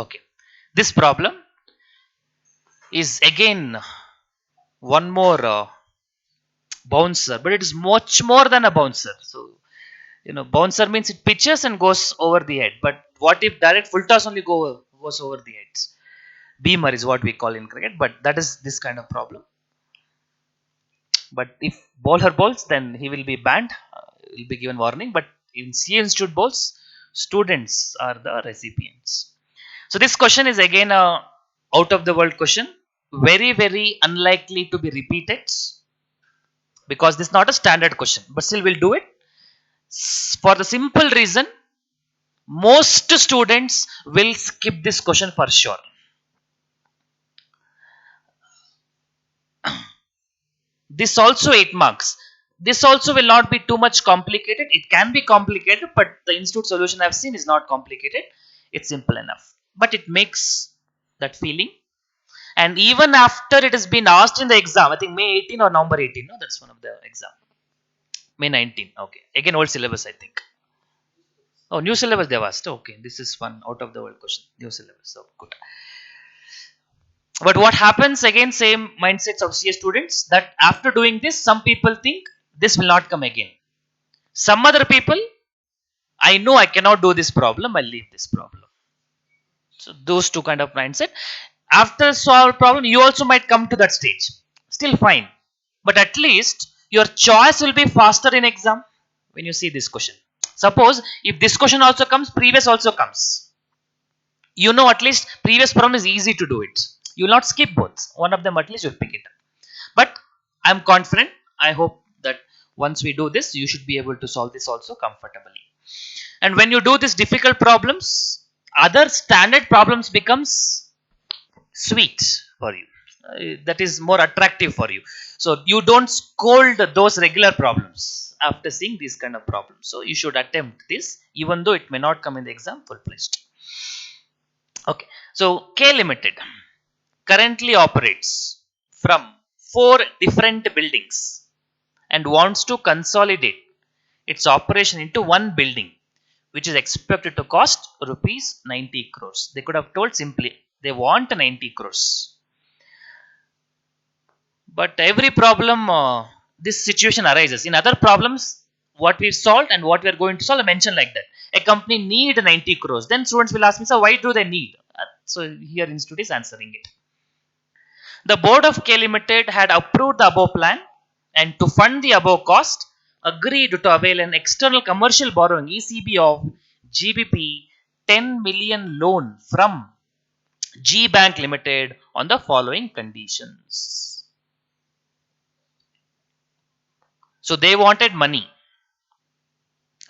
Okay. This problem is again one more bouncer, but it is much more than a bouncer. So, bouncer means it pitches and goes over the head. But what if direct full toss only goes over the heads? Beamer is what we call in cricket, but that is this kind of problem. But if bowler bowls, then he will be banned. Will be given warning. But in C Institute bowls, students are the recipients. So this question is again a out of the world question, very very unlikely to be repeated because this is not a standard question. But still, we'll do it for the simple reason most students will skip this question for sure. This also 8 marks. This also will not be too much complicated. It can be complicated, but the institute solution I've seen is not complicated. It's simple enough. But it makes that feeling. And even after it has been asked in the exam, I think May 18 or November 18, no, that's one of the exam. May 19, okay. Again, old syllabus, I think. Oh, new syllabus they've asked. Okay, this is one out of the world question. New syllabus. So good. But what happens again, same mindsets of CS students that after doing this, some people think this will not come again. Some other people, I know I cannot do this problem, I'll leave this problem. So those two kind of mindset. After solve problem, you also might come to that stage. Still fine. But at least your choice will be faster in exam when you see this question. Suppose if this question also comes, previous also comes. At least previous problem is easy to do it. You will not skip both. One of them at least you'll pick it up. But I'm confident. I hope that once we do this, you should be able to solve this also comfortably. And when you do these difficult problems, other standard problems becomes sweet for you. That is more attractive for you. So you don't scold those regular problems after seeing these kind of problems. So you should attempt this, even though it may not come in the exam full-fledged. Okay. So K Limited currently operates from 4 different buildings and wants to consolidate its operation into one building, which is expected to cost rupees 90 crores. They could have told simply they want 90 crores. But every problem, this situation arises. In other problems, what we've solved and what we're going to solve, I mentioned like that. A company need 90 crores. Then students will ask me, so why do they need? So here institute is answering it. The board of K Limited had approved the above plan and to fund the above cost, agreed to avail an external commercial borrowing ECB of GBP 10 million loan from G Bank Limited on the following conditions. So they wanted money,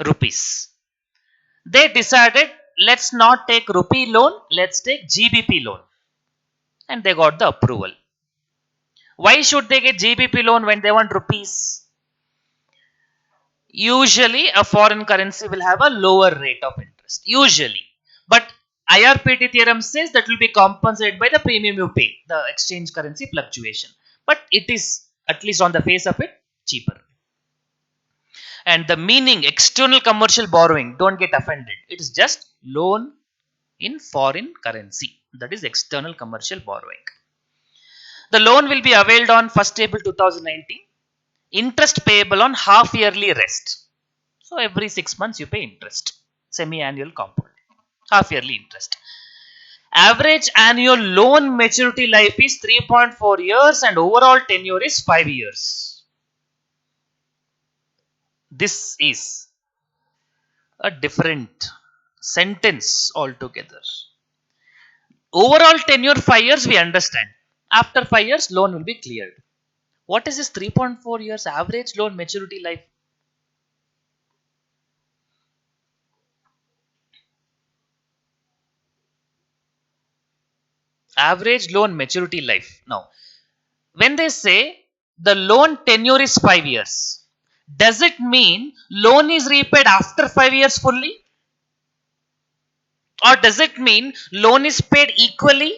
rupees. They decided let's not take rupee loan, let's take GBP loan. And they got the approval. Why should they get GBP loan when they want rupees? Usually a foreign currency will have a lower rate of interest. Usually. But IRPT theorem says that will be compensated by the premium you pay, the exchange currency fluctuation. But it is, at least on the face of it, cheaper. And the meaning external commercial borrowing, don't get offended. It is just loan in foreign currency. That is external commercial borrowing. The loan will be availed on 1st April 2019. Interest payable on half yearly rest. So every 6 months you pay interest. Semi-annual compound. Half yearly interest. Average annual loan maturity life is 3.4 years and overall tenure is 5 years. This is a different sentence altogether. Overall tenure 5 years we understand. After 5 years loan will be cleared. What is this 3.4 years average loan maturity life? Average loan maturity life. Now, when they say the loan tenure is 5 years, does it mean loan is repaid after 5 years fully? Or does it mean loan is paid equally?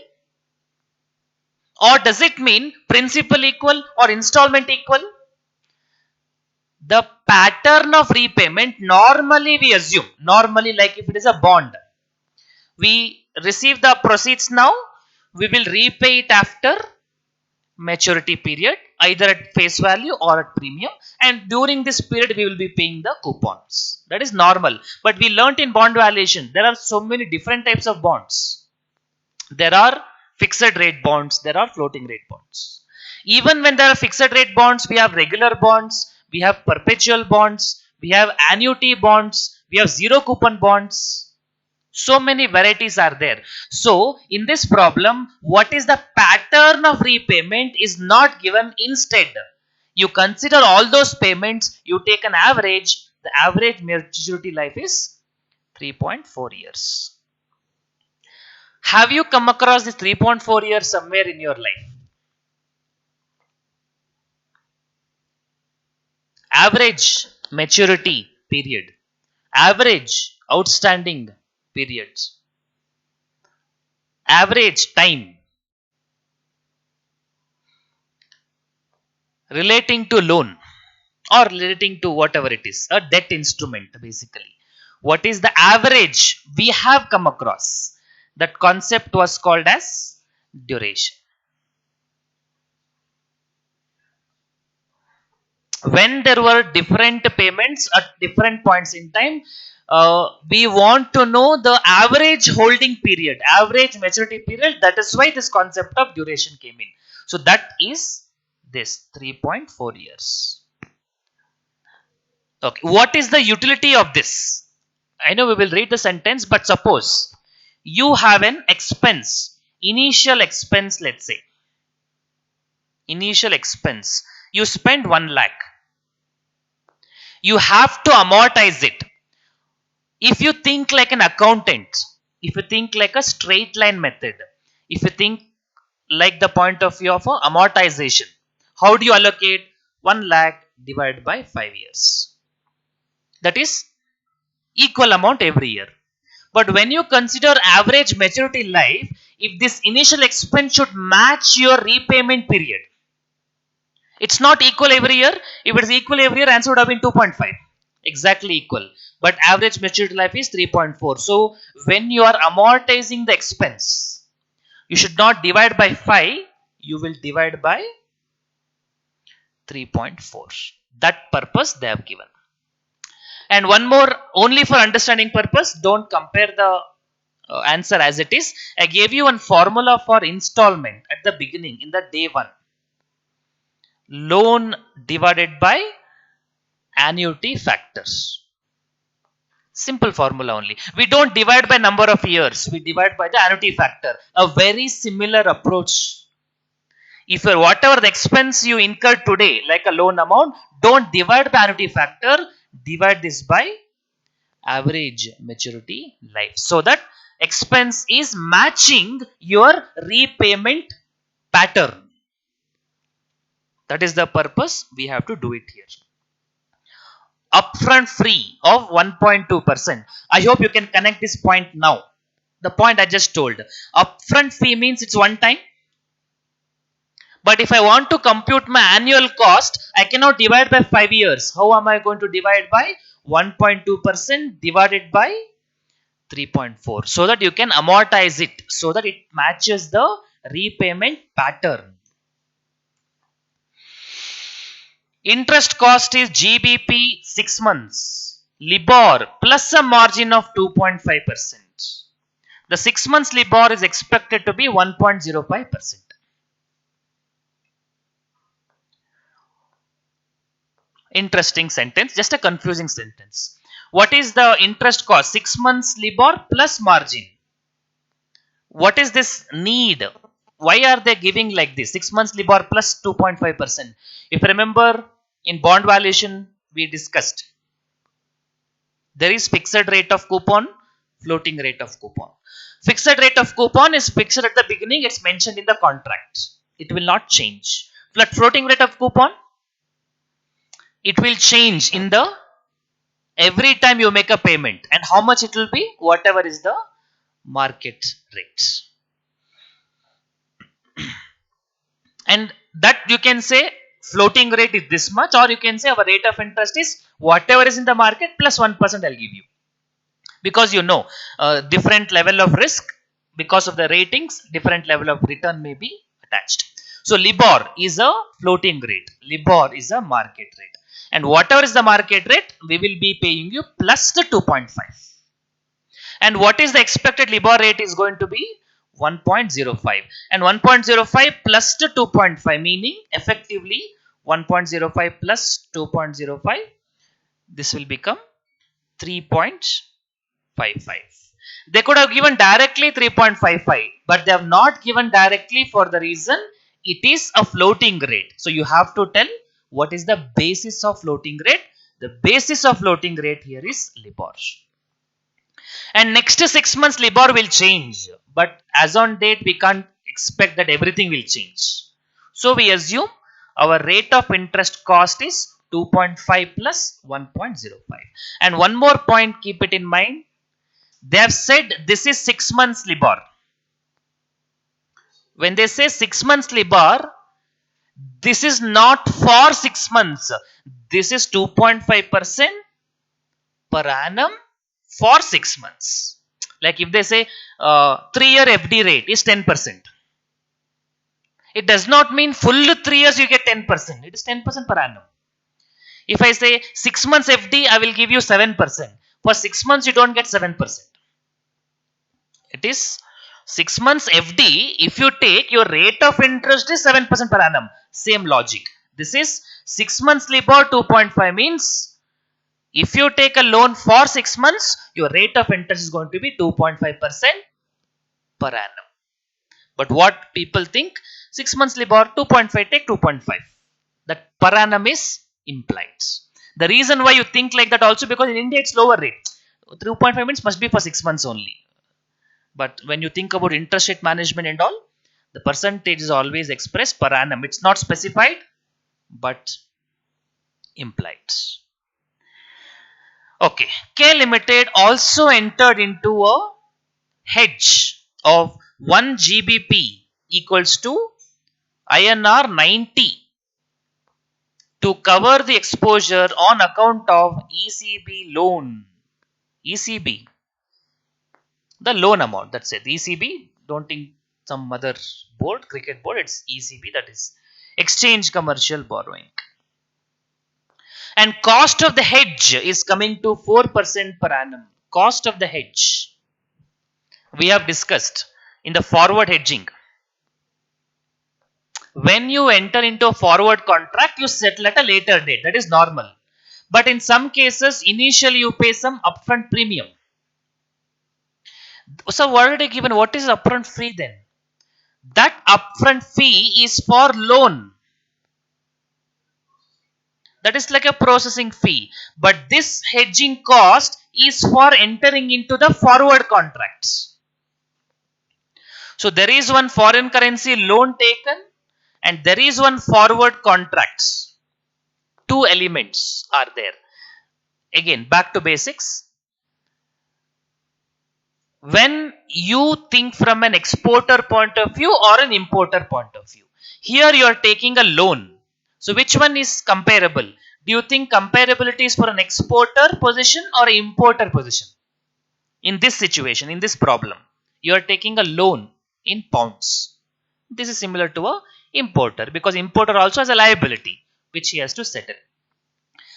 Or does it mean principal equal or installment equal? The pattern of repayment, normally we assume, normally like if it is a bond, We receive the proceeds now, we will repay it after maturity period, either at face value or at premium, and during this period we will be paying the coupons. That is normal. But we learnt in bond valuation there are so many different types of bonds. There are fixed rate bonds, there are floating rate bonds. Even when there are fixed rate bonds, we have regular bonds, we have perpetual bonds, we have annuity bonds, we have zero coupon bonds. So many varieties are there. So in this problem, what is the pattern of repayment is not given. Instead, you consider all those payments, you take an average. The average maturity life is 3.4 years. Have you come across this 3.4 years somewhere in your life? Average maturity period, average outstanding periods, average time relating to loan or relating to whatever it is, a debt instrument basically. What is the average we have come across? That concept was called as duration. When there were different payments at different points in time, we want to know the average holding period, average maturity period. That is why this concept of duration came in. So that is this 3.4 years. Okay, what is the utility of this? I know we will read the sentence, but suppose you have an expense, initial expense, let's say, initial expense, you spend 1 lakh, you have to amortize it. If you think like an accountant, if you think like a straight line method, if you think like the point of view of amortization, how do you allocate 1 lakh divided by 5 years? That is equal amount every year. But when you consider average maturity life, if this initial expense should match your repayment period, it's not equal every year. If it's equal every year, answer would have been 2.5. Exactly equal. But average maturity life is 3.4. So when you are amortizing the expense, you should not divide by 5, you will divide by 3.4. That purpose they have given. And one more, only for understanding purpose, don't compare the answer as it is. I gave you one formula for installment at the beginning in the day 1. Loan divided by annuity factors. Simple formula only. We don't divide by number of years. We divide by the annuity factor. A very similar approach. If you're whatever the expense you incur today, like a loan amount, don't divide by annuity factor. Divide this by average maturity life. So that expense is matching your repayment pattern. That is the purpose we have to do it here. Upfront free of 1.2%. I hope you can connect this point now. The point I just told. Upfront fee means it's one time. But if I want to compute my annual cost, I cannot divide by 5 years. How am I going to divide by 1.2% divided by 3.4? So that you can amortize it. So that it matches the repayment pattern. Interest cost is GBP 6 months. LIBOR plus a margin of 2.5%. The 6 months LIBOR is expected to be 1.05%. Interesting sentence, just a confusing sentence. What is the interest cost? 6 months LIBOR plus margin. What is this need? Why are they giving like this? 6 months LIBOR plus 2.5%. If you remember, in bond valuation, we discussed there is fixed rate of coupon, floating rate of coupon. Fixed rate of coupon is fixed at the beginning, it's mentioned in the contract. It will not change. Floating rate of coupon, it will change in the every time you make a payment, and how much it will be, whatever is the market rate. And that you can say floating rate is this much, or you can say our rate of interest is whatever is in the market plus 1% I'll give you. because different level of risk, because of the ratings, different level of return may be attached. So Libor is a floating rate. Libor is a market rate. And whatever is the market rate, we will be paying you plus the 2.5. And what is the expected Libor rate is going to be 1.05. And 1.05 plus the 2.5, meaning effectively 1.05 plus 2.05, this will become 3.55. They could have given directly 3.55, but they have not given directly for the reason it is a floating rate. So you have to tell what is the basis of floating rate. The basis of floating rate here is Libor. And next 6 months Libor will change. But as on date, we can't expect that everything will change. So we assume our rate of interest cost is 2.5 plus 1.05. And one more point, keep it in mind. They have said this is 6 months Libor. When they say 6 months Libor, this is not for 6 months. This is 2.5% per annum for 6 months. Like if they say 3-year FD rate is 10%. It does not mean full 3 years you get 10%. It is 10% per annum. If I say 6 months FD, I will give you 7%. For 6 months, you don't get 7%. It is 6 months FD. If you take, your rate of interest is 7% per annum. Same logic. This is 6 months Libor 2.5 means if you take a loan for 6 months, your rate of interest is going to be 2.5% per annum. But what people think, 6 months Libor 2.5, take 2.5. That per annum is implied. The reason why you think like that also because in India it's lower rate. 2.5 means must be for 6 months only. But when you think about interest rate management and all, the percentage is always expressed per annum. It's not specified, but implied. Okay, K Limited also entered into a hedge of 1 GBP equals to INR 90 to cover the exposure on account of ECB loan. ECB, the loan amount, that's it. ECB, don't think some other board, cricket board, it's ECB, that is exchange commercial borrowing. And cost of the hedge is coming to 4% per annum. Cost of the hedge we have discussed in the forward hedging. When you enter into a forward contract, you settle at a later date. That is normal. But in some cases, initially you pay some upfront premium. So what are they given? What is upfront fee then? That upfront fee is for loan. That is like a processing fee. But this hedging cost is for entering into the forward contracts. So there is one foreign currency loan taken and there is one forward contracts. Two elements are there. Again, back to basics. When you think from an exporter point of view or an importer point of view, here you are taking a loan. So which one is comparable? Do you think comparability is for an exporter position or an importer position? In this situation, in this problem, you are taking a loan in pounds. This is similar to a importer because importer also has a liability which he has to settle.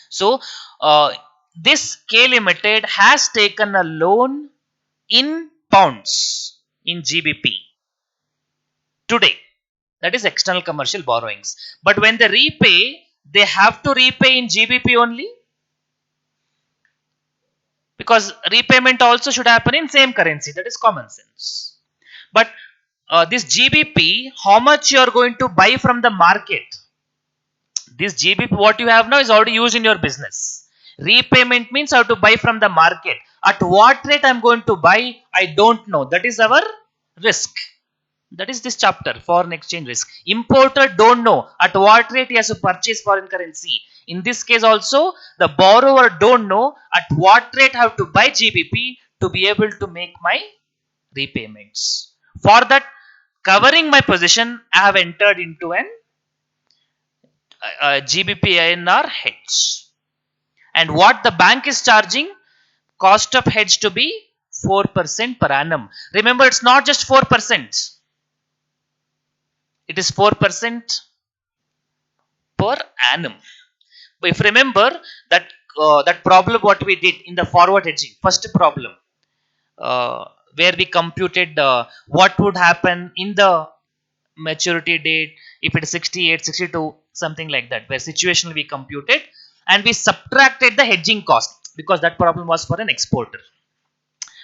So this K Limited has taken a loan in pounds, in GBP today. That is external commercial borrowings. But when they repay, they have to repay in GBP only. Because repayment also should happen in same currency. That is common sense. But this GBP, how much you are going to buy from the market? This GBP what you have now is already used in your business. Repayment means I have to buy from the market. At what rate I am going to buy, I don't know. That is our risk. That is this chapter, foreign exchange risk. Importer don't know at what rate he has to purchase foreign currency. In this case also, the borrower don't know at what rate I have to buy GBP to be able to make my repayments. For that, covering my position, I have entered into an GBP INR hedge. And what the bank is charging? cost of hedge to be 4% per annum. Remember, it's not just 4%. It is 4% per annum. But if you remember that that problem what we did in the forward hedging, first problem, uh, where we computed what would happen in the maturity date if it is 68, 62, something like that, where situational we computed and we subtracted the hedging cost because that problem was for an exporter.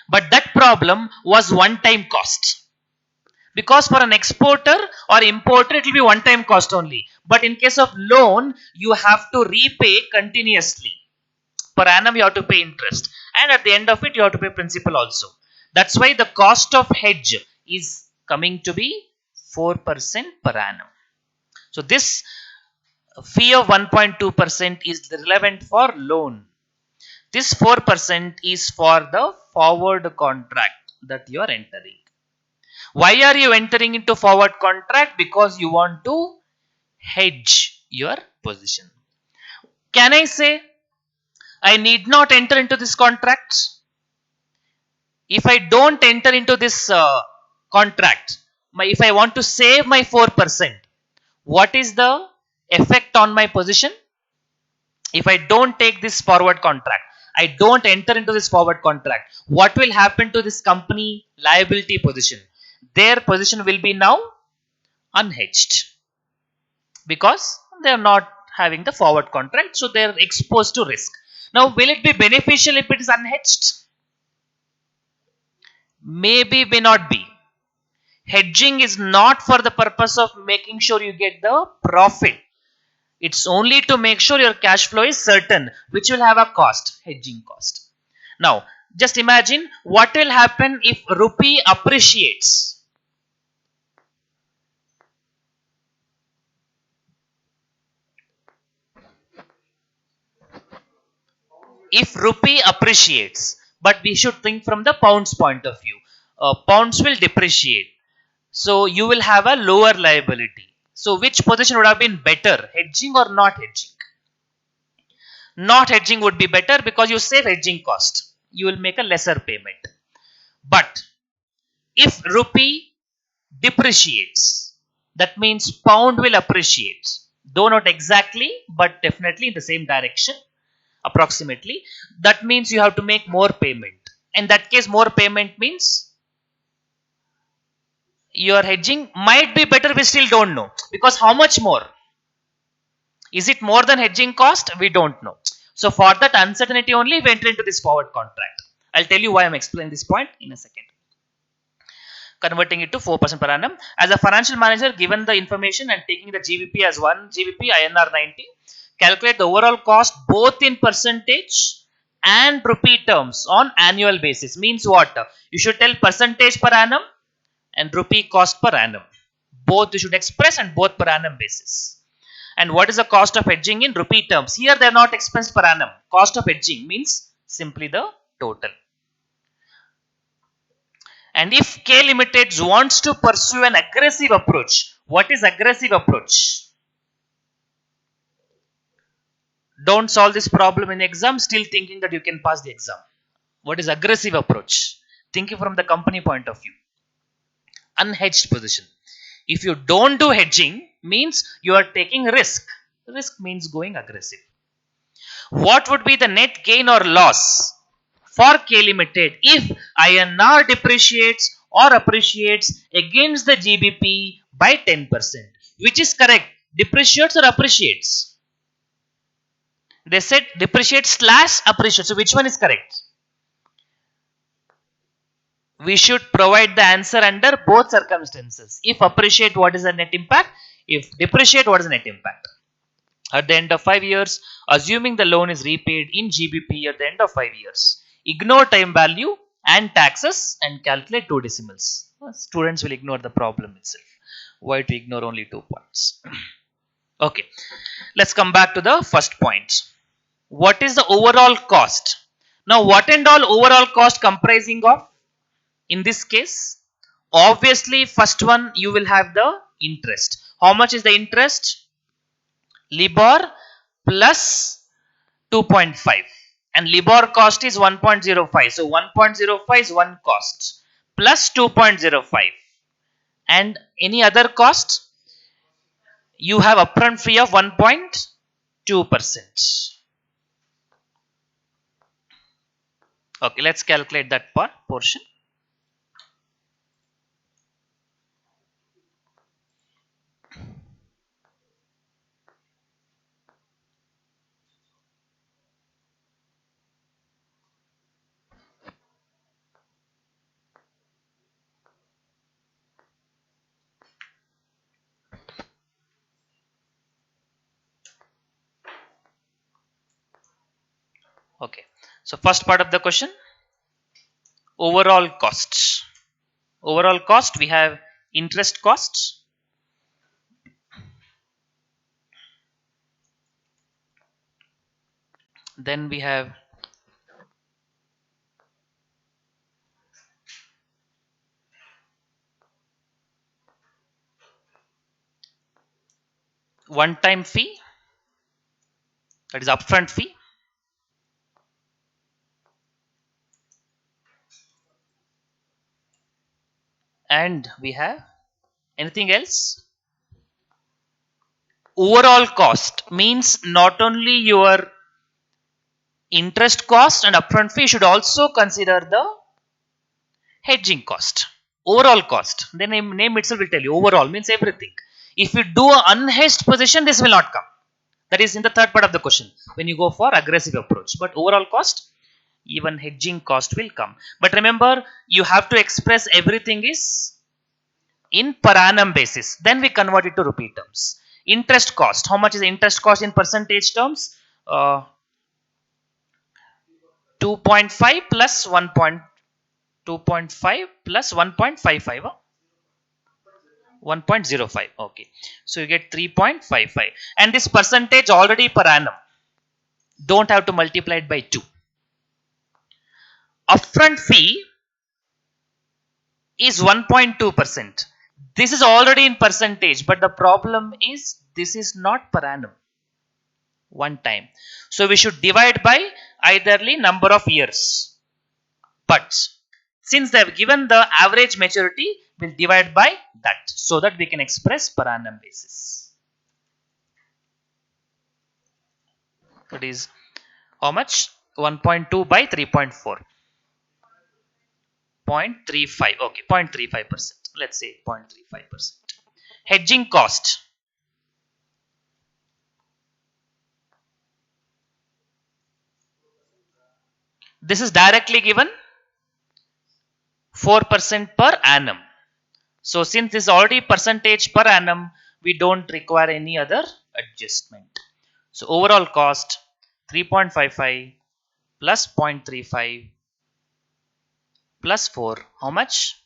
But that problem was one time cost. Because for an exporter or importer, it will be one time cost only. But in case of loan, you have to repay continuously. Per annum, you have to pay interest. And at the end of it, you have to pay principal also. That's why the cost of hedge is coming to be 4% per annum. So this fee of 1.2% is relevant for loan. This 4% is for the forward contract that you are entering. Why are you entering into forward contract? Because you want to hedge your position. Can I say I need not enter into this contract? If I don't enter into this contract, if I want to save my 4%, what is the effect on my position? If I don't take this forward contract, I don't enter into this forward contract, what will happen to this company liability position? Their position will be now unhedged because they are not having the forward contract, so they are exposed to risk. Now, will it be beneficial if it is unhedged? Maybe, may not be. Hedging is not for the purpose of making sure you get the profit. It's only to make sure your cash flow is certain, which will have a cost, hedging cost. Now, just imagine what will happen if rupee appreciates. If rupee appreciates, but we should think from the pounds point of view. Pounds will depreciate. So you will have a lower liability. So which position would have been better, hedging or not hedging? Not hedging would be better because you save hedging cost. You will make a lesser payment. But if rupee depreciates, that means pound will appreciate. Though not exactly, but definitely in the same direction, approximately. That means you have to make more payment. In that case, more payment means your hedging might be better, we still don't know. Because how much more? Is it more than hedging cost? We don't know. So for that uncertainty only, we enter into this forward contract. I'll tell you why I'm explaining this point in a second. Converting it to 4% per annum. As a financial manager, given the information and taking the GBP as 1 GBP INR 90, calculate the overall cost both in percentage and rupee terms on annual basis. Means what? You should tell percentage per annum and rupee cost per annum. Both you should express and both per annum basis. And what is the cost of hedging in rupee terms? Here they are not expensed per annum. Cost of hedging means simply the total. And if K Limited wants to pursue an aggressive approach, what is aggressive approach? Don't solve this problem in exam still thinking that you can pass the exam. What is aggressive approach? Thinking from the company point of view. Unhedged position. If you don't do hedging, means you are taking risk. Risk means going aggressive. What would be the net gain or loss for K Limited if INR depreciates or appreciates against the GBP by 10%? Which is correct? Depreciates or appreciates? They said depreciate slash appreciate. So which one is correct? We should provide the answer under both circumstances. If appreciate, what is the net impact? If depreciate, what is the net impact? At the end of 5 years, assuming the loan is repaid in GBP at the end of 5 years, ignore time value and taxes and calculate 2 decimals. Students will ignore the problem itself. Why to ignore only 2 points? Okay, let's come back to the first point. What is the overall cost? Now, what and all overall cost comprising of? In this case, obviously, first one you will have the interest. How much is the interest? LIBOR plus 2.5. and LIBOR cost is 1.05. So 1.05 is one cost plus 2.05, and any other cost you have upfront fee of 1.2%. Okay, let's calculate that portion. Okay, so first part of the question, overall costs. Overall cost, we have interest costs, then we have one time fee, that is upfront fee, and we have anything else. Overall cost means not only your interest cost and upfront fee, you should also consider the hedging cost. Overall cost, the name itself will tell you, overall means everything. If you do an unhedged position, this will not come. That is in the third part of the question when you go for aggressive approach. But overall cost, even hedging cost will come. But remember, you have to express everything is in per annum basis. Then we convert it to rupee terms. Interest cost, how much is the interest cost in percentage terms? 2.5 plus 1.2.5 plus 1.55. 1.05. Okay, so you get 3.55, and this percentage already per annum, don't have to multiply it by 2. Upfront fee is 1.2%. This is already in percentage, but the problem is this is not per annum, one time. So we should divide by eitherly number of years. But since they have given the average maturity, we'll divide by that so that we can express per annum basis. That is how much? 1.2 by 3.4. 0.35. Okay, 0.35%. Let's say 0.35%. Hedging cost. This is directly given 4% per annum. So since this is already percentage per annum, we don't require any other adjustment. So overall cost 3.55 plus 0.35 plus 4, how much?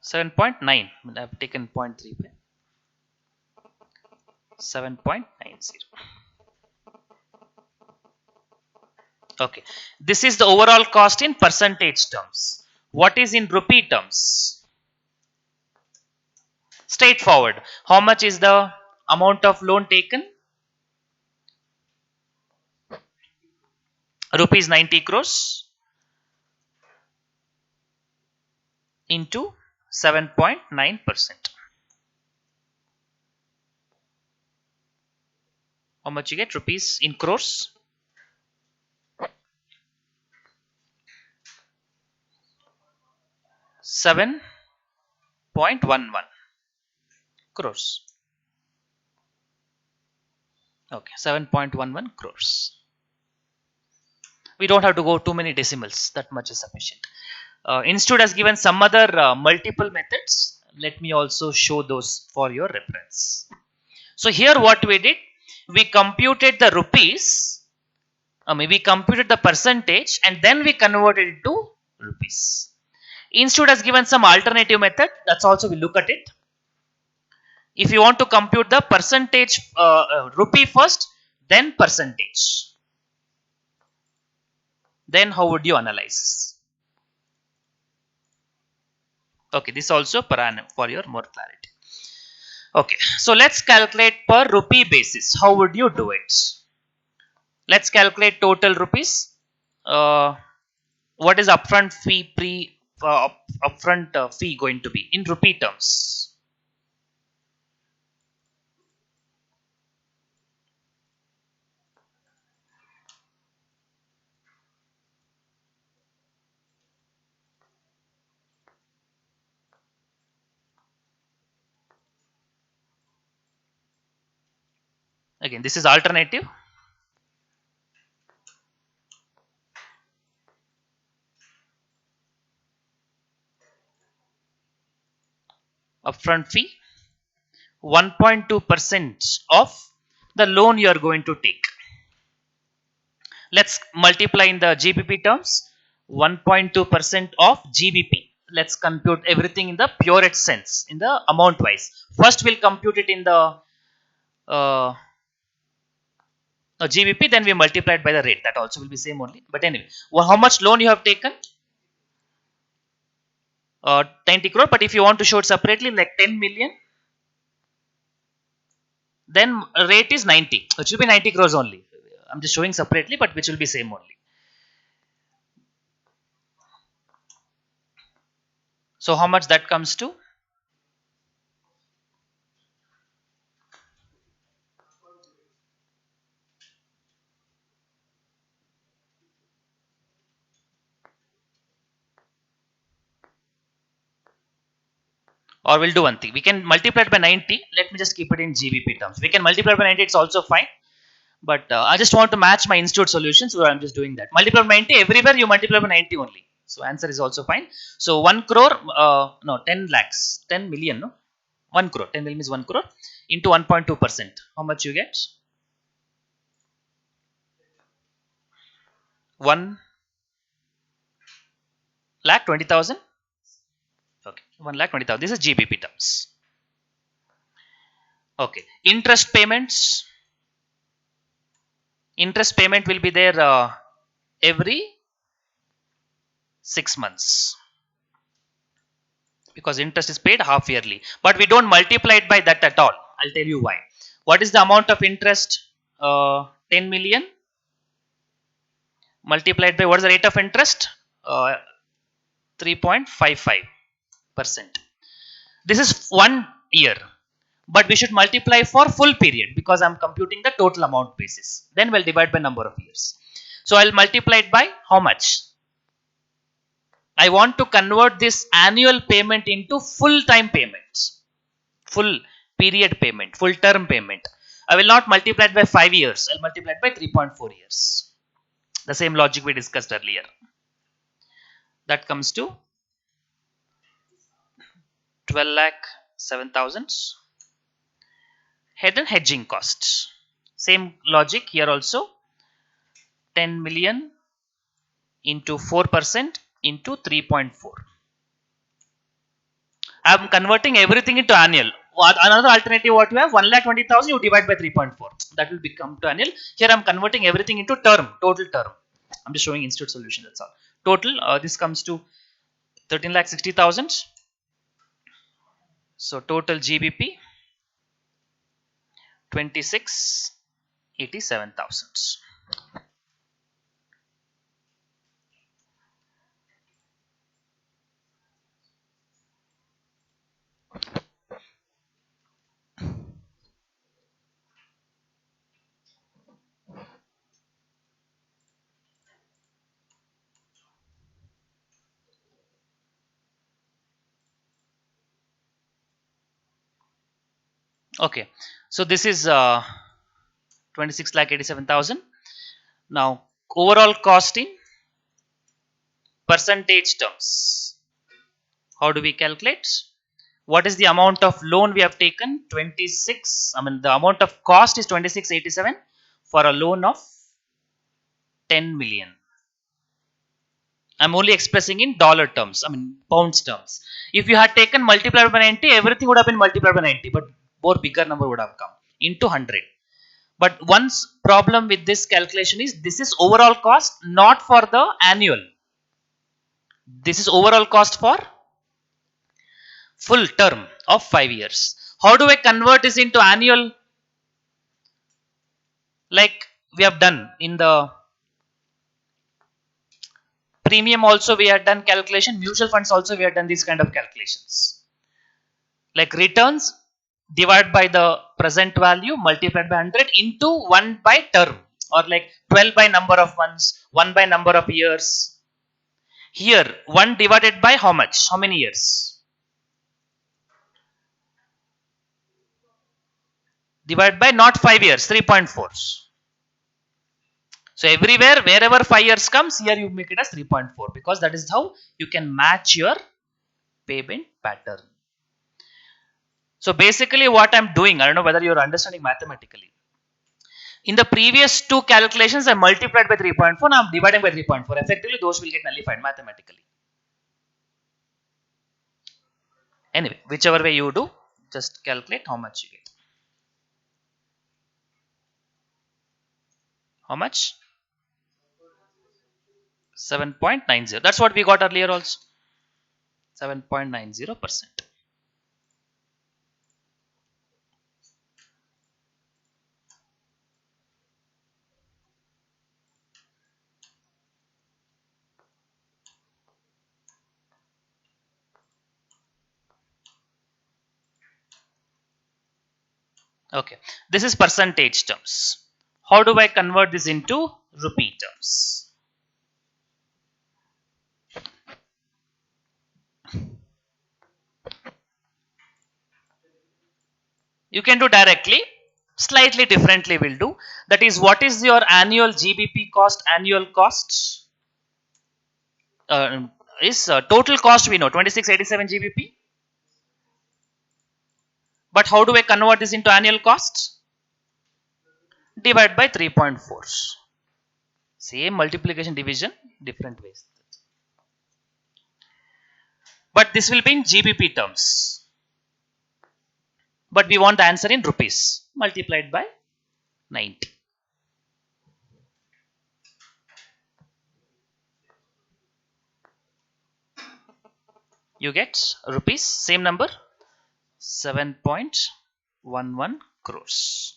7.9. I have taken 0.35. 7.90. Okay, this is the overall cost in percentage terms. What is in rupee terms? Straightforward. How much is the amount of loan taken? Rupees 90 crores into 7.9%. How much you get? Rupees in crores? 7.11 crores. Okay, 7.11 crores. We don't have to go too many decimals. That much is sufficient. Institute has given some other multiple methods. Let me also show those for your reference. So here what we did, we computed the rupees, we computed the percentage, and then we converted it to rupees. Institute has given some alternative method. That's also we look at it. If you want to compute the percentage rupee first, then percentage, then how would you analyze? Okay, this also per annum for your more clarity. Okay, so let's calculate per rupee basis. How would you do it? Let's calculate total rupees. What is upfront fee upfront fee going to be in rupee terms? Again, this is alternative. Upfront fee 1.2% of the loan you are going to take. Let's multiply in the GBP terms. 1.2% of GBP. Let's compute everything in the purest sense, in the amount wise. First, we'll compute it in the uh, GBP, then we multiply it by the rate. That also will be same only. But anyway, well, how much loan you have taken? 90 crore. But if you want to show it separately, like 10 million, then rate is 90. It should be 90 crores only. I'm just showing separately, but which will be same only. So how much that comes to? Or we'll do one thing. We can multiply it by 90. Let me just keep it in GBP terms. We can multiply it by 90. It's also fine. But I just want to match my institute solution, so I'm just doing that. Multiply by 90. Everywhere you multiply by 90 only. So answer is also fine. So 1 crore, no, 10 lakhs, 10 million, no? 1 crore. 10 million is 1 crore into 1.2%. How much you get? 1 lakh 20,000. Okay, 1 lakh 20,000. This is GBP terms. Okay, interest payments. Interest payment will be there every 6 months because interest is paid half yearly. But we don't multiply it by that at all. I'll tell you why. What is the amount of interest? 10 million multiplied by what is the rate of interest? 3.55%. This is 1 year. But we should multiply for full period because I'm computing the total amount basis. Then we'll divide by number of years. So I'll multiply it by how much? I want to convert this annual payment into full time payments, full period payment, full term payment. I will not multiply it by 5 years. I'll multiply it by 3.4 years. The same logic we discussed earlier. That comes to 12 lakh 7,000. Head and hedging costs. Same logic here also. 10 million into 4% into 3.4. I am converting everything into annual. Another alternative what you have 1,20,000 you divide by 3.4. That will become to annual. Here I am converting everything into term, total term. I'm just showing institute solution, that's all. Total this comes to 13,60,000. So total GBP 26,87,000. Okay, so this is 26,87,000. Now overall cost in percentage terms. How do we calculate? What is the amount of loan we have taken? 26. I mean the amount of cost is 2687 for a loan of 10 million. I'm only expressing in dollar terms, I mean pounds terms. If you had taken multiplied by 90, everything would have been multiplied by 90, but more bigger number would have come into 100. But one's problem with this calculation is this is overall cost, not for the annual. This is overall cost for full term of 5 years. How do I convert this into annual? Like we have done in the premium also we have done calculation, mutual funds also we have done these kind of calculations. Like returns divided by the present value multiplied by 100 into 1 by term, or like 12 by number of months, 1 by number of years. Here 1 divided by how much? How many years? Divided by not 5 years, 3.4. So everywhere, wherever 5 years comes, here you make it as 3.4, because that is how you can match your payment pattern. So basically what I'm doing, I don't know whether you're understanding mathematically. In the previous two calculations, I multiplied by 3.4, now I'm dividing by 3.4. Effectively, those will get nullified mathematically. Anyway, whichever way you do, just calculate how much you get. How much? 7.90. That's what we got earlier also. 7.90%. Okay, this is percentage terms. How do I convert this into rupee terms? You can do directly, slightly differently we'll do. That is, what is your annual GBP cost, annual cost? Is total cost we know 2687 GBP. But how do I convert this into annual cost? Divide by 3.4. Same multiplication division, different ways. But this will be in GBP terms. But we want the answer in rupees. Multiplied by 90. You get rupees, same number, 7.11 crores.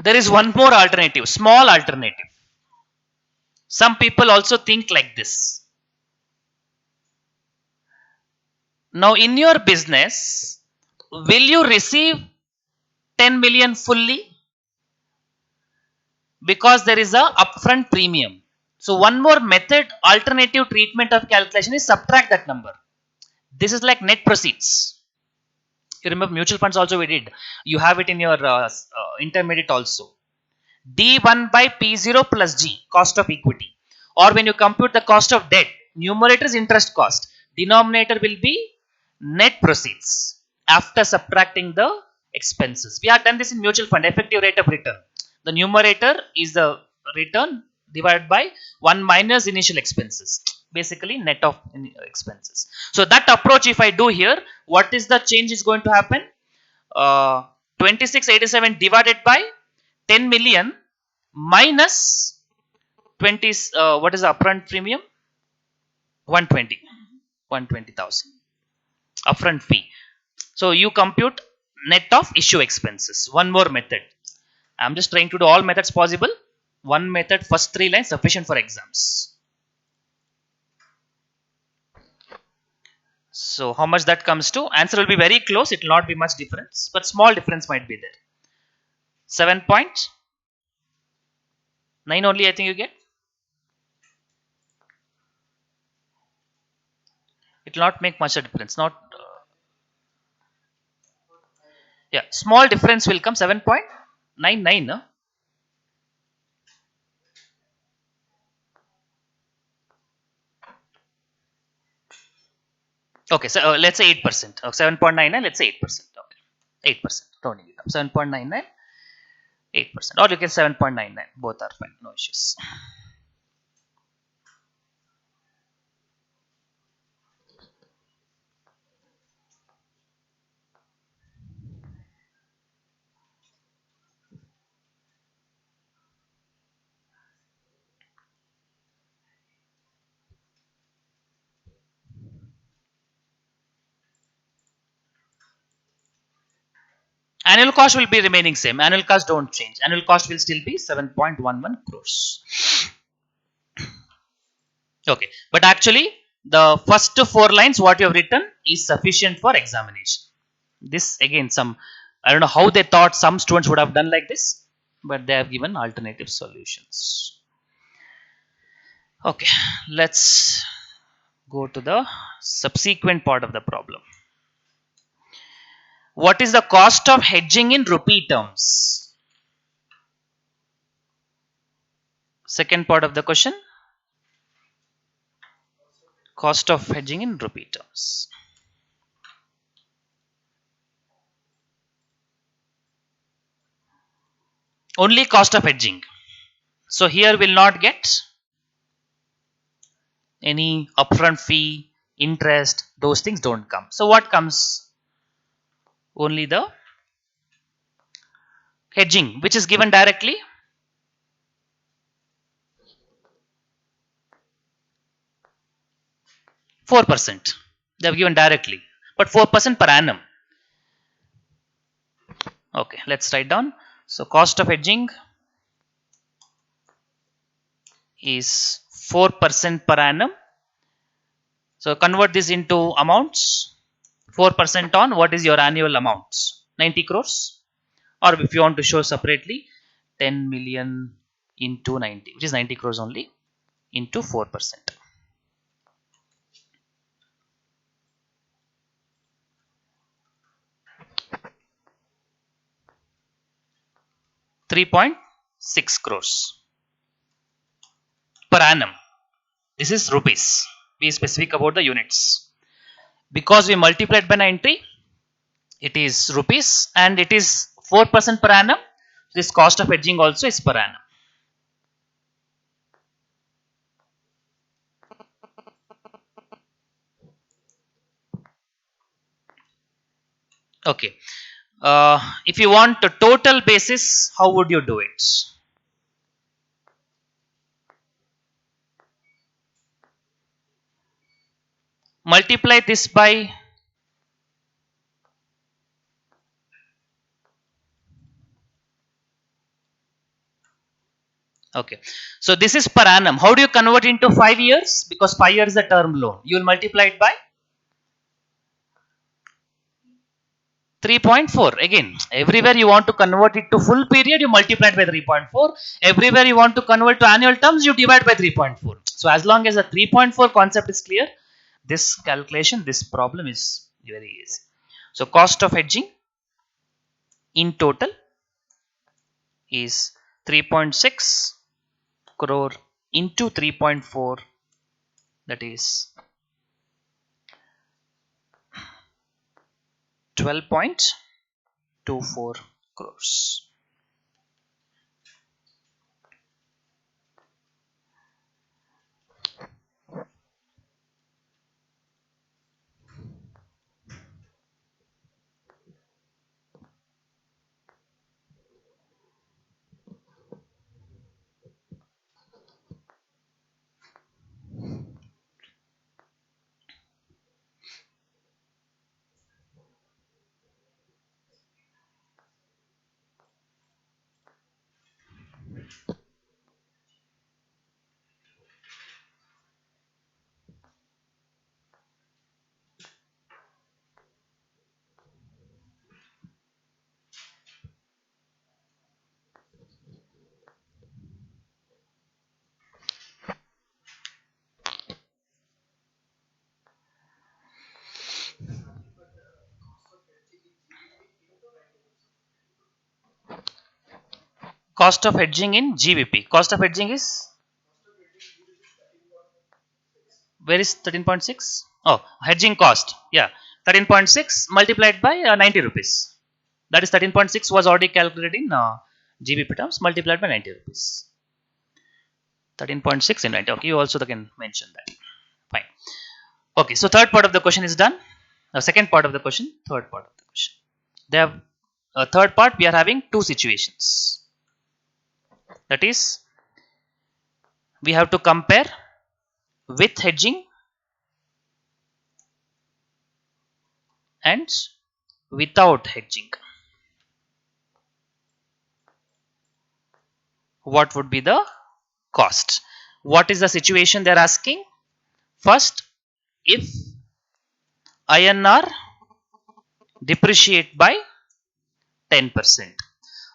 There is one more alternative, small alternative. Some people also think like this. Now, in your business, will you receive 10 million fully? Because there is a upfront premium. So, one more method, alternative treatment of calculation is subtract that number. This is like net proceeds. You remember mutual funds also we did. You have it in your intermediate also. D1 by P0 plus G, cost of equity. Or when you compute the cost of debt, numerator is interest cost. Denominator will be net proceeds after subtracting the expenses. We have done this in mutual fund, effective rate of return. The numerator is the return divided by 1 minus initial expenses. Basically net of expenses. So that approach if I do here, what is the change is going to happen? 2687 divided by 10 million minus 20, what is the upfront premium? 120. 120,000 upfront fee. So you compute net of issue expenses. One more method. I'm just trying to do all methods possible. One method, first 3 lines sufficient for exams. So how much that comes to? Answer will be very close. It will not be much difference, but small difference might be there. 7.9 only I think you get. It will not make much a difference. Not yeah, small difference will come 7.99. No? Okay, so let's say 8%. 7.99, let's say 8%. Okay, 8%. Rounding it up. 7.99, 8%. Or you can 7.99. Both are fine. No issues. Annual cost will be remaining same. Annual cost don't change. Annual cost will still be 7.11 crores. Okay, but actually the first four lines what you have written is sufficient for examination. This again some, I don't know how they thought some students would have done like this, but they have given alternative solutions. Okay, let's go to the subsequent part of the problem. What is the cost of hedging in rupee terms? Second part of the question. Cost of hedging in rupee terms. Only cost of hedging. So here will not get any upfront fee, interest, those things don't come. So what comes? Only the hedging, which is given directly. 4%. They have given directly, but 4% per annum. Okay, let's write down. So cost of hedging is 4% per annum. So convert this into amounts. 4% on what is your annual amounts? 90 crores. Or if you want to show separately, 10 million into 90, which is 90 crores only, into 4%. 3.6 crores per annum. This is rupees. Be specific about the units. Because we multiplied by 90, it is rupees and it is 4% per annum. This cost of hedging also is per annum. Okay. If you want a total basis, how would you do it? Multiply this by okay. So this is per annum. How do you convert into 5 years? Because 5 years is a term loan. You will multiply it by 3.4. Again, everywhere you want to convert it to full period, you multiply it by 3.4. Everywhere you want to convert to annual terms, you divide by 3.4. So as long as the 3.4 concept is clear, this calculation, this problem is very easy. So cost of hedging in total is 3.6 crore into 3.4, that is 12.24 crores. Cost of hedging in GBP. Cost of hedging is, where is 13.6? Oh, hedging cost. Yeah, 13.6 multiplied by 90 rupees. That is 13.6 was already calculated in GBP terms, multiplied by 90 rupees. 13.6 in 90. Okay, you also can mention that. Fine. Okay, so third part of the question is done. The second part of the question, third part of the question. They have a third part. We are having two situations. That is, we have to compare with hedging and without hedging. what would be the cost. What is the situation they're asking? First, if INR depreciate by 10%.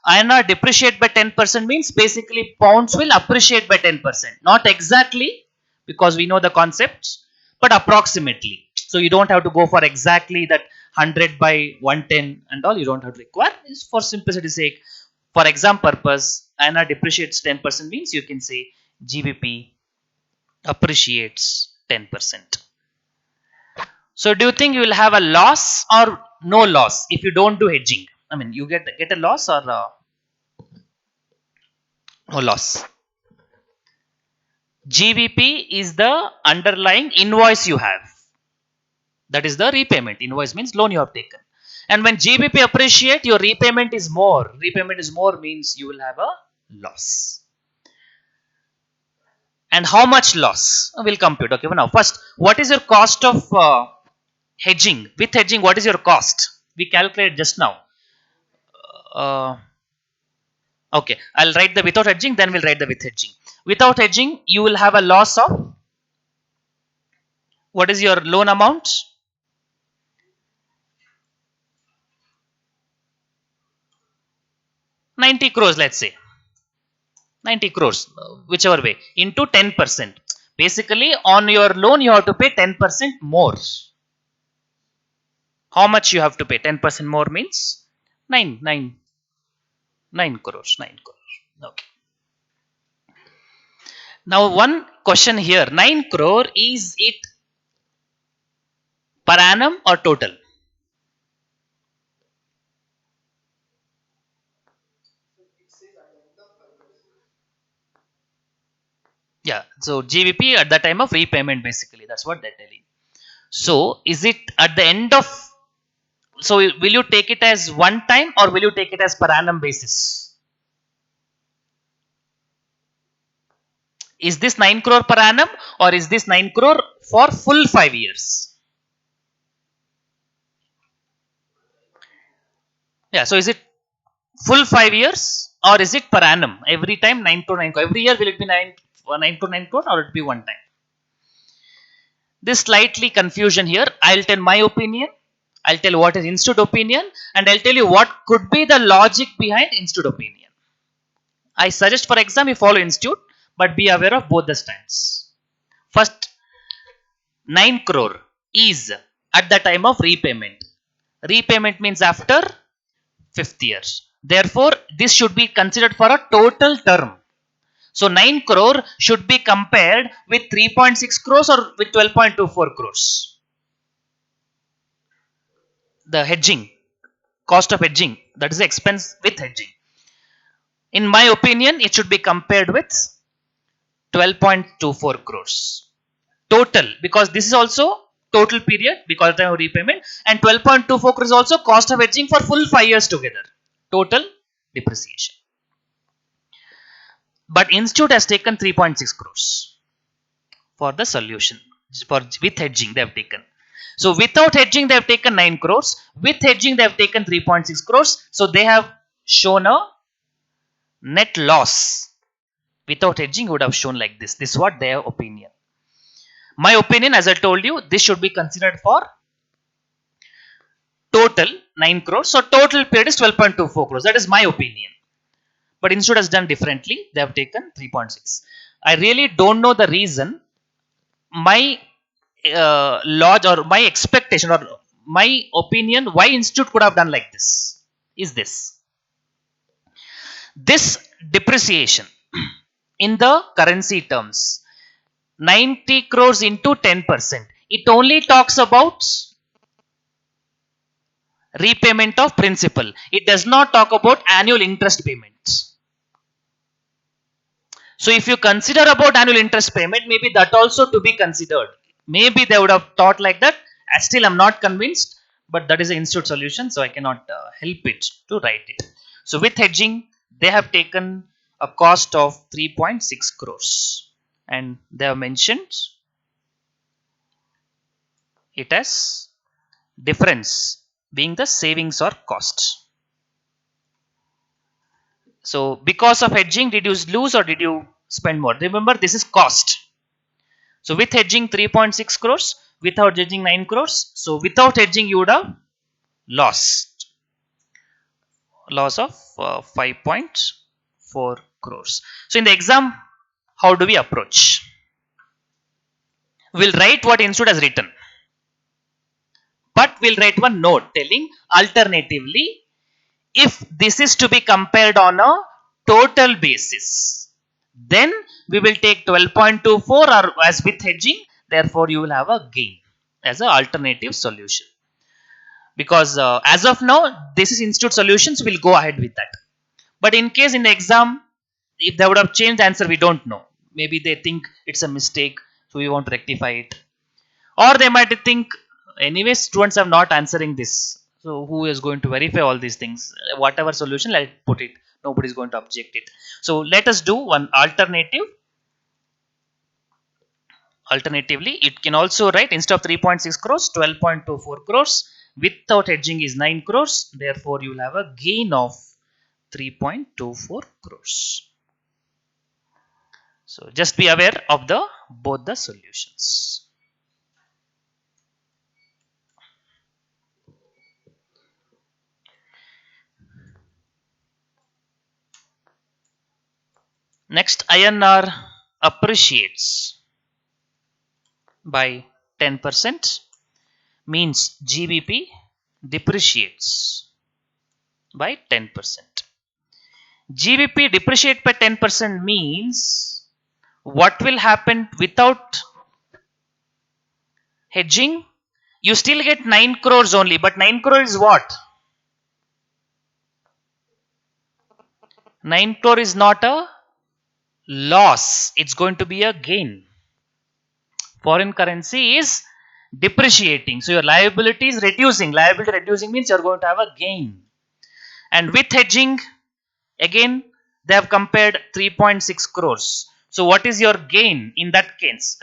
INR depreciate by 10% means basically pounds will appreciate by 10%. Not exactly, because we know the concepts, but approximately. So you don't have to go for exactly that 100 by 110 and all. You don't have to require. It's for simplicity's sake. For exam purpose, INR depreciates 10% means you can say GBP appreciates 10%. So do you think you will have a loss or no loss if you don't do hedging? I mean, you get a loss or no loss? GBP is the underlying invoice you have. That is the repayment. Invoice means loan you have taken. And when GBP appreciate, your repayment is more. Repayment is more means you will have a loss. And how much loss? We'll compute. Okay, now first, what is your cost of hedging? With hedging, what is your cost? We calculate just now. Uh, okay, I'll write the without hedging, then we'll write the with hedging. Without hedging, you will have a loss of, what is your loan amount? 90 crores, let's say. 90 crores, whichever way, into 10%. Basically, on your loan, you have to pay 10% more. How much you have to pay? 10% more means 9 crores. 9 crores. Okay. Now, one question here, 9 crore, is it per annum or total? Yeah, so GBP at the time of repayment, basically, that's what they're telling. So, is it at the end of, so will you take it as one time or will you take it as per annum basis? Is this 9 crore per annum or is this 9 crore for full 5 years? Yeah, so is it full 5 years or is it per annum? Every time 9 to 9 crore. Every year will it be 9 to 9 crore or it be one time? This slightly confusion here. I'll tell my opinion. I'll tell what is institute opinion and I'll tell you what could be the logic behind institute opinion. I suggest for exam you follow institute but be aware of both the stands. First, 9 crore is at the time of repayment. Repayment means after 5th year. Therefore, this should be considered for a total term. So 9 crore should be compared with 3.6 crores or with 12.24 crores. The hedging, cost of hedging, that is the expense with hedging. In my opinion, it should be compared with 12.24 crores. Total, because this is also total period because of time of repayment, and 12.24 crores is also cost of hedging for full 5 years together. Total depreciation. But institute has taken 3.6 crores for the solution. For with hedging they have taken. So without hedging they have taken 9 crores. With hedging they have taken 3.6 crores. So they have shown a net loss. Without hedging would have shown like this. This is what their opinion. My opinion, as I told you, this should be considered for total 9 crores. So total period is 12.24 crores. That is my opinion. But institute has done differently. They have taken 3.6. I really don't know the reason. My lodge or my expectation or my opinion why institute could have done like this is this depreciation in the currency terms 90 crores into 10%, it only talks about repayment of principal. It does not talk about annual interest payments. So if you consider about annual interest payment, maybe that also to be considered. Maybe they would have thought like that. Still, I'm not convinced, but that is an institute solution, so I cannot help it to write it. So with hedging, they have taken a cost of 3.6 crores, and they have mentioned it as difference being the savings or cost. So because of hedging, did you lose or did you spend more? Remember, this is cost. So with hedging 3.6 crores, without hedging 9 crores. So without hedging, you would have lost of 5.4 crores. So in the exam, how do we approach? We'll write what institute has written, but we'll write one note telling alternatively, if this is to be compared on a total basis, then we will take 12.24 or as with hedging, therefore you will have a gain as an alternative solution. Because as of now, this is institute solutions, we'll go ahead with that. But in case in the exam, if they would have changed the answer, we don't know. Maybe they think it's a mistake, so we want to rectify it. Or they might think, anyway, students are not answering this. So who is going to verify all these things? Whatever solution, let it put it. Nobody is going to object it. So let us do one alternative. Alternatively, it can also write instead of 3.6 crores, 12.24 crores. Without hedging is 9 crores. Therefore, you will have a gain of 3.24 crores. So just be aware of the both the solutions. Next, INR appreciates by 10% means GBP depreciates by 10%. GBP depreciate by 10% means what will happen without hedging? You still get 9 crores only, but 9 crores is what? 9 crore is not a loss, it's going to be a gain. Foreign currency is depreciating, so your liability is reducing. Liability reducing means you're going to have a gain. And with hedging, again, they have compared 3.6 crores. So what is your gain in that case?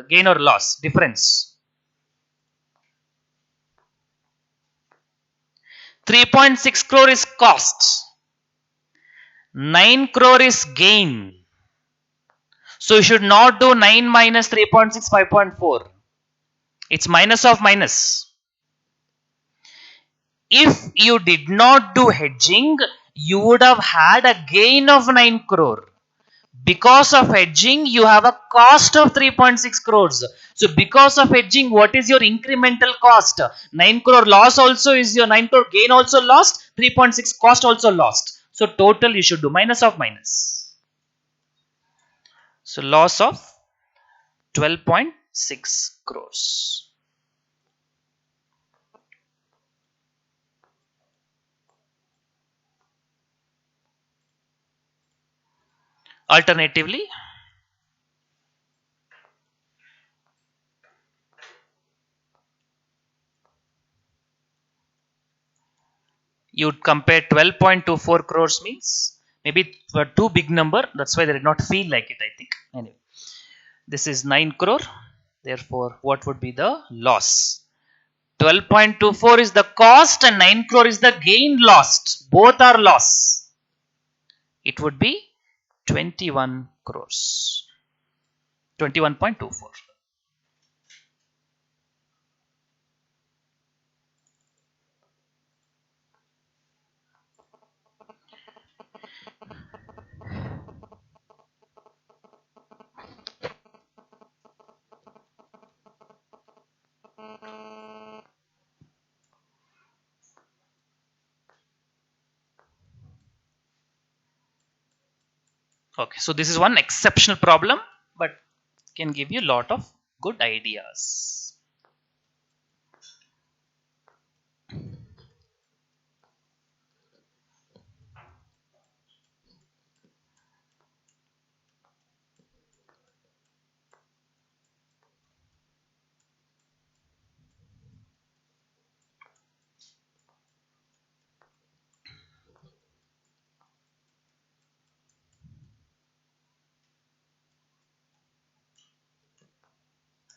Gain or loss difference? 3.6 crore is cost. 9 crore is gain. So you should not do 9 minus 3.6, 5.4. It's minus of minus. If you did not do hedging, you would have had a gain of 9 crore. Because of hedging, you have a cost of 3.6 crores. So because of hedging, what is your incremental cost? 9 crore loss also is your 9 crore gain also lost, 3.6 cost also lost. So total you should do minus of minus. So loss of 12.6 crores. Alternatively, you'd compare 12.24 crores means maybe for too big number, that's why they did not feel like it, I think. Anyway, this is 9 crore, therefore what would be the loss? 12.24 is the cost and 9 crore is the gain lost. Both are loss. It would be 21 crores. 21.24. Okay, so this is one exceptional problem, but can give you a lot of good ideas.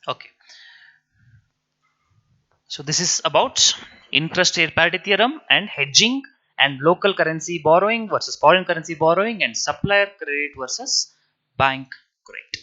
Okay, so this is about interest rate parity theorem and hedging and local currency borrowing versus foreign currency borrowing, and supplier credit versus bank credit.